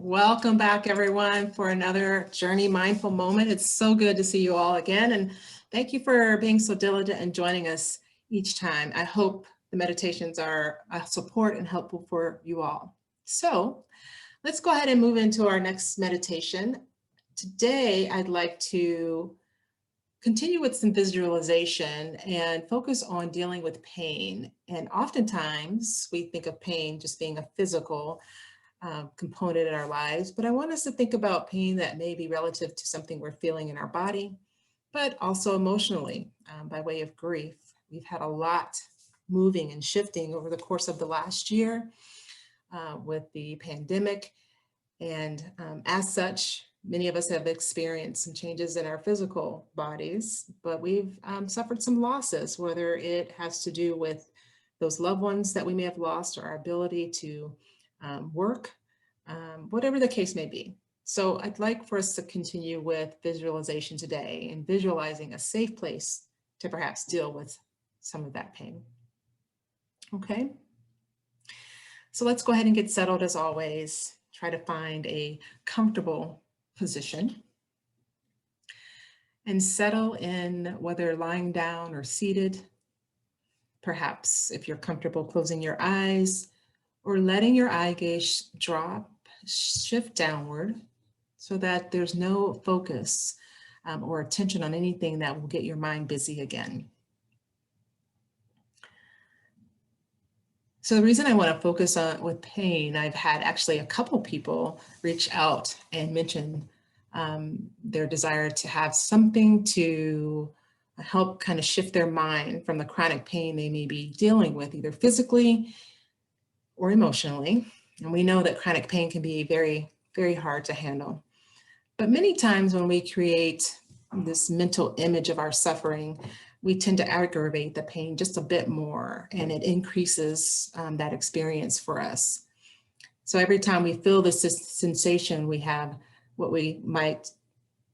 Welcome back, everyone, for another Journey Mindful Moment. It's so good to see you all again, and thank you for being so diligent and joining us each time. I hope the meditations are a support and helpful for you all. So let's go ahead and move into our next meditation. Today, I'd like to continue with some visualization and focus on dealing with pain. And oftentimes, we think of pain just being a physical component in our lives, but I want us to think about pain that may be relative to something we're feeling in our body, but also emotionally by way of grief. We've had a lot moving and shifting over the course of the last year with the pandemic. And as such, many of us have experienced some changes in our physical bodies, but we've suffered some losses, whether it has to do with those loved ones that we may have lost or our ability to work, whatever the case may be. So I'd like for us to continue with visualization today and visualizing a safe place to perhaps deal with some of that pain. Okay, so let's go ahead and get settled as always. Try to find a comfortable position and settle in, whether lying down or seated. Perhaps if you're comfortable closing your eyes, or letting your eye gaze drop, shift downward so that there's no focus or attention on anything that will get your mind busy again. So the reason I want to focus on with pain, I've had actually a couple people reach out and mention their desire to have something to help kind of shift their mind from the chronic pain they may be dealing with, either physically or emotionally. And we know that chronic pain can be very, very hard to handle. But many times when we create this mental image of our suffering, we tend to aggravate the pain just a bit more, and it increases that experience for us. So every time we feel this sensation, we have what we might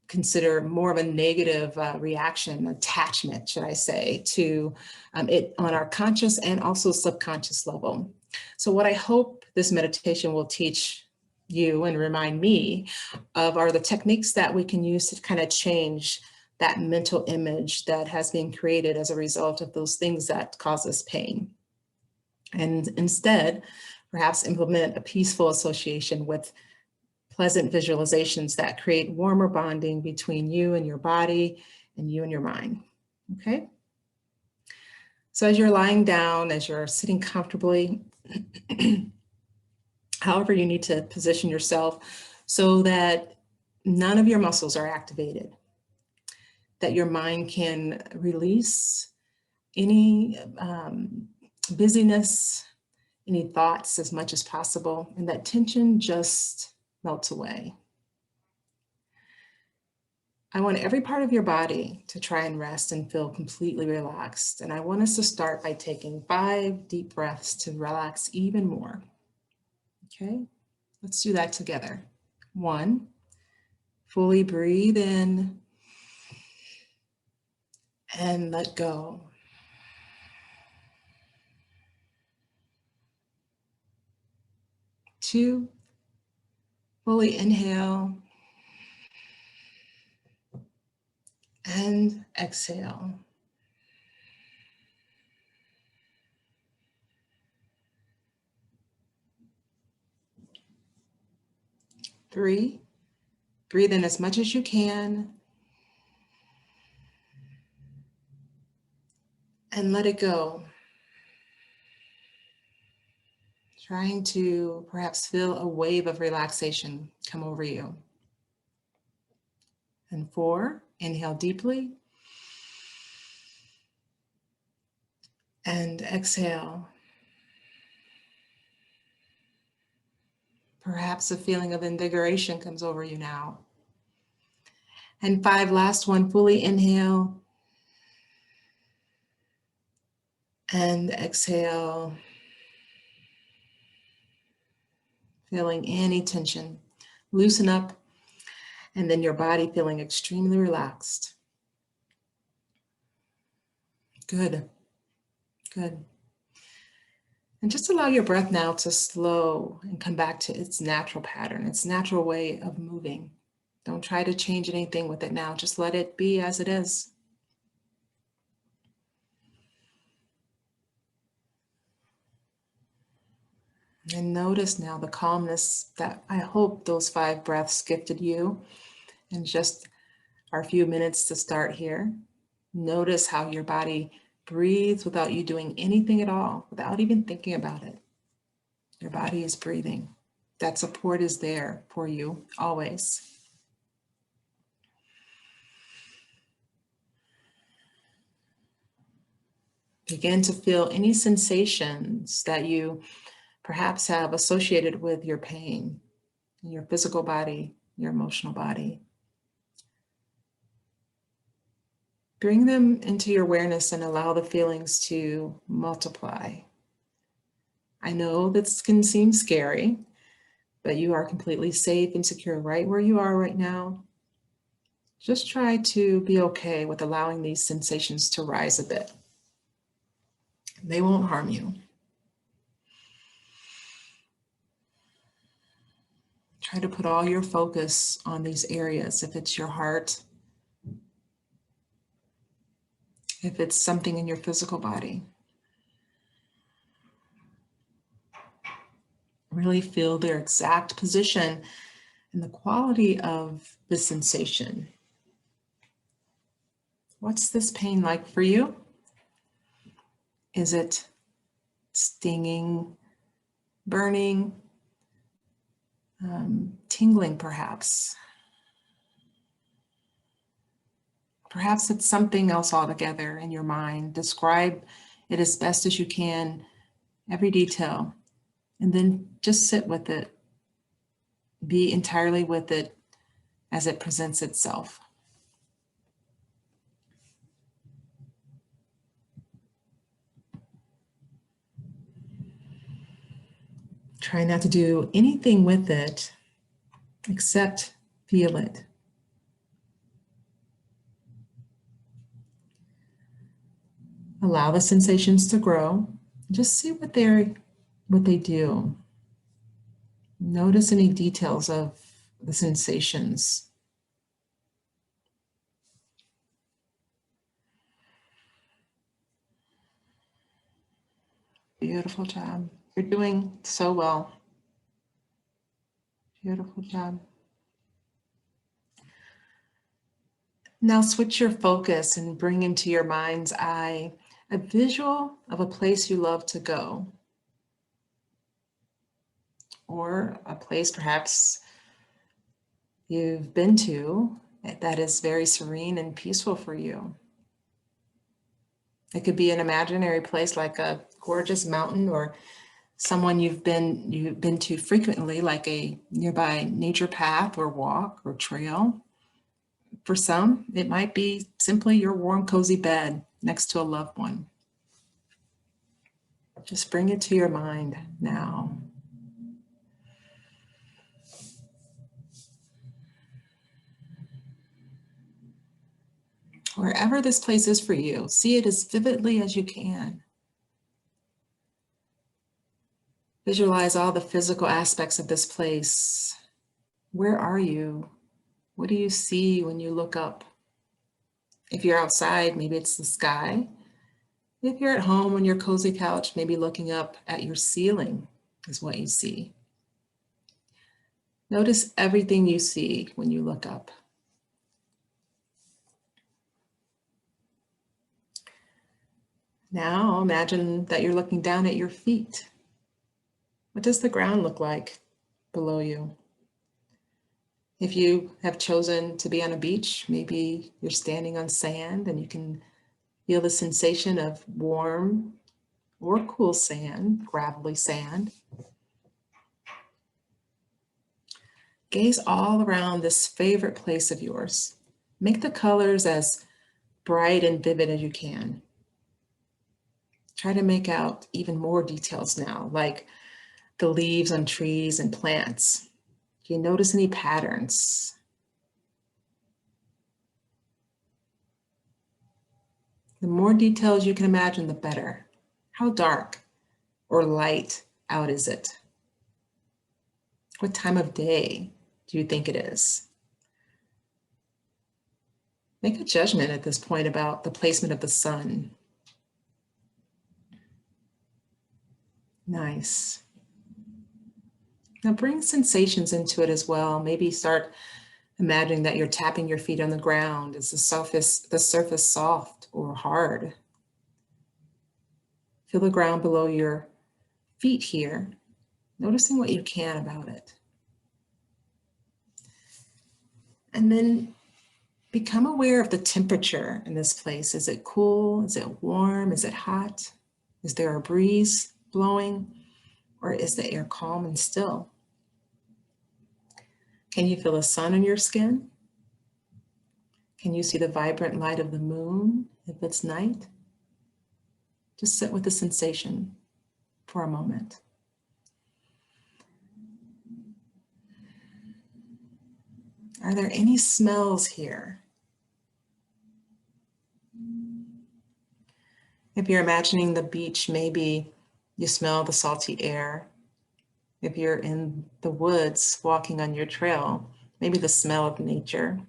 consider more of a negative reaction, attachment, should I say, to it on our conscious and also subconscious level. So what I hope this meditation will teach you and remind me of are the techniques that we can use to kind of change that mental image that has been created as a result of those things that cause us pain. And instead, perhaps implement a peaceful association with pleasant visualizations that create warmer bonding between you and your body and you and your mind. Okay? So as you're lying down, as you're sitting comfortably, however you need to position yourself so that none of your muscles are activated, that your mind can release any busyness, any thoughts as much as possible, and that tension just melts away. I want every part of your body to try and rest and feel completely relaxed. And I want us to start by taking 5 deep breaths to relax even more. Okay, let's do that together. 1, fully breathe in and let go. 2, fully inhale and exhale. 3, breathe in as much as you can and let it go. Trying to perhaps feel a wave of relaxation come over you. And 4, inhale deeply and exhale. Perhaps a feeling of invigoration comes over you now. And 5, last one, fully inhale and exhale. Feeling any tension, loosen up, and then your body feeling extremely relaxed. Good, good. And just allow your breath now to slow and come back to its natural pattern, its natural way of moving. Don't try to change anything with it now. Just let it be as it is. And notice now the calmness that I hope those 5 breaths gifted you. And just our few minutes to start here. Notice how your body breathes without you doing anything at all, without even thinking about it. Your body is breathing. That support is there for you always. Begin to feel any sensations that you perhaps have associated with your pain, your physical body, your emotional body. Bring them into your awareness and allow the feelings to multiply. I know this can seem scary, but you are completely safe and secure right where you are right now. Just try to be okay with allowing these sensations to rise a bit. They won't harm you. Try to put all your focus on these areas. If it's your heart, if it's something in your physical body. Really feel their exact position and the quality of the sensation. What's this pain like for you? Is it stinging, burning, tingling perhaps? Perhaps it's something else altogether in your mind. Describe it as best as you can, every detail, and then just sit with it. Be entirely with it as it presents itself. Try not to do anything with it except feel it. Allow the sensations to grow. Just see what they do. Notice any details of the sensations. Beautiful job. You're doing so well. Beautiful job. Now switch your focus and bring into your mind's eye a visual of a place you love to go, or a place perhaps you've been to that is very serene and peaceful for you. It could be an imaginary place like a gorgeous mountain, or someone you've been to frequently, like a nearby nature path or walk or trail. For some, it might be simply your warm, cozy bed next to a loved one. Just bring it to your mind now. Wherever this place is for you, see it as vividly as you can. Visualize all the physical aspects of this place. Where are you? What do you see when you look up? If you're outside, maybe it's the sky. If you're at home on your cozy couch, maybe looking up at your ceiling is what you see. Notice everything you see when you look up. Now imagine that you're looking down at your feet. What does the ground look like below you? If you have chosen to be on a beach, maybe you're standing on sand and you can feel the sensation of warm or cool sand, gravelly sand. Gaze all around this favorite place of yours. Make the colors as bright and vivid as you can. Try to make out even more details now, like the leaves on trees and plants. Do you notice any patterns? The more details you can imagine, the better. How dark? or light out is it? What time of day do you think it is? Make a judgment at this point about the placement of the sun. Nice. Now bring sensations into it as well. Maybe start imagining that you're tapping your feet on the ground. Is the surface soft or hard? Feel the ground below your feet here, noticing what you can about it. And then become aware of the temperature in this place. Is it cool? Is it warm? Is it hot? Is there a breeze blowing? Or is the air calm and still? Can you feel the sun on your skin? Can you see the vibrant light of the moon if it's night? Just sit with the sensation for a moment. Are there any smells here? If you're imagining the beach, maybe you smell the salty air. If you're in the woods walking on your trail, maybe the smell of nature.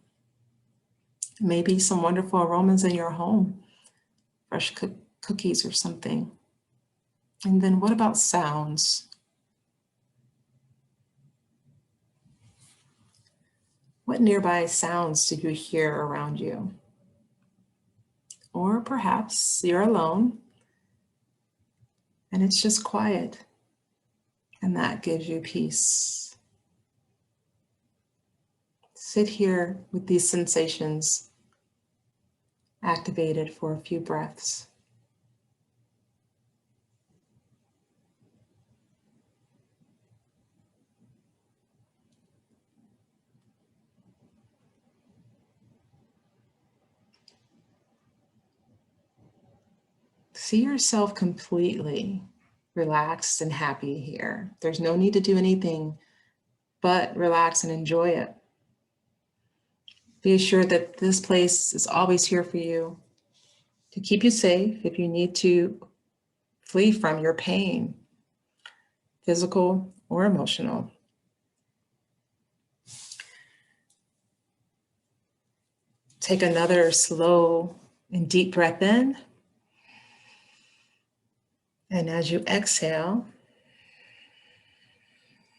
Maybe some wonderful aromas in your home, fresh cookies or something. And then what about sounds? What nearby sounds do you hear around you? Or perhaps you're alone and it's just quiet, and that gives you peace. Sit here with these sensations activated for a few breaths. See yourself completely relaxed and happy here. There's no need to do anything but relax and enjoy it. Be assured that this place is always here for you to keep you safe if you need to flee from your pain, physical or emotional. Take another slow and deep breath in. And as you exhale,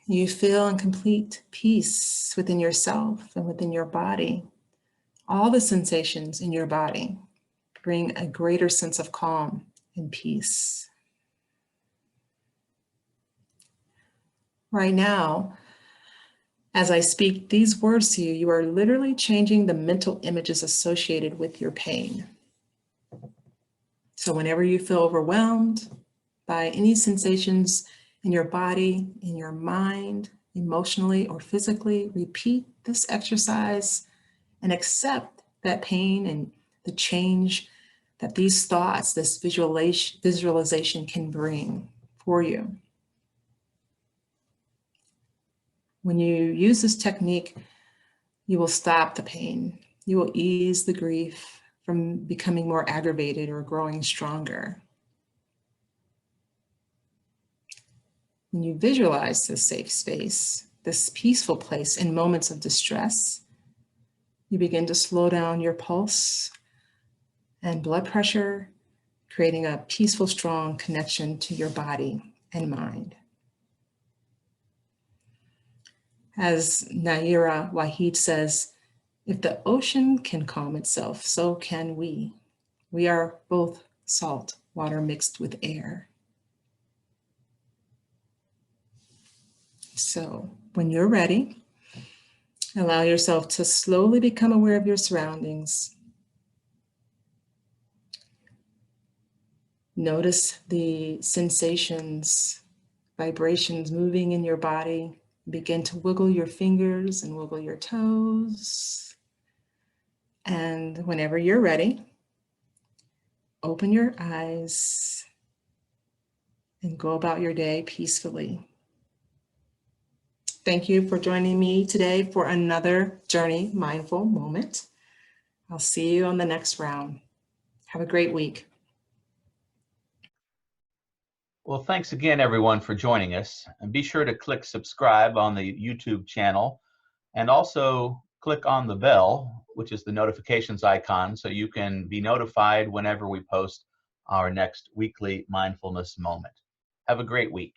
you feel in complete peace within yourself and within your body. All the sensations in your body bring a greater sense of calm and peace. Right now, as I speak these words to you, you are literally changing the mental images associated with your pain. So whenever you feel overwhelmed by any sensations in your body, in your mind, emotionally or physically, repeat this exercise and accept that pain and the change that these thoughts, this visualization can bring for you. When you use this technique, you will stop the pain. You will ease the grief from becoming more aggravated or growing stronger. When you visualize this safe space, this peaceful place in moments of distress, you begin to slow down your pulse and blood pressure, creating a peaceful, strong connection to your body and mind. As Naira Wahid says, if the ocean can calm itself, so can we. We are both salt, water mixed with air. So when you're ready, allow yourself to slowly become aware of your surroundings. Notice the sensations, vibrations moving in your body. Begin to wiggle your fingers and wiggle your toes. And whenever you're ready, open your eyes and go about your day peacefully. Thank you for joining me today for another Journey Mindful Moment. I'll see you on the next round. Have a great week. Well, thanks again, everyone, for joining us. And be sure to click subscribe on the YouTube channel, and also click on the bell, which is the notifications icon, so you can be notified whenever we post our next weekly mindfulness moment. Have a great week.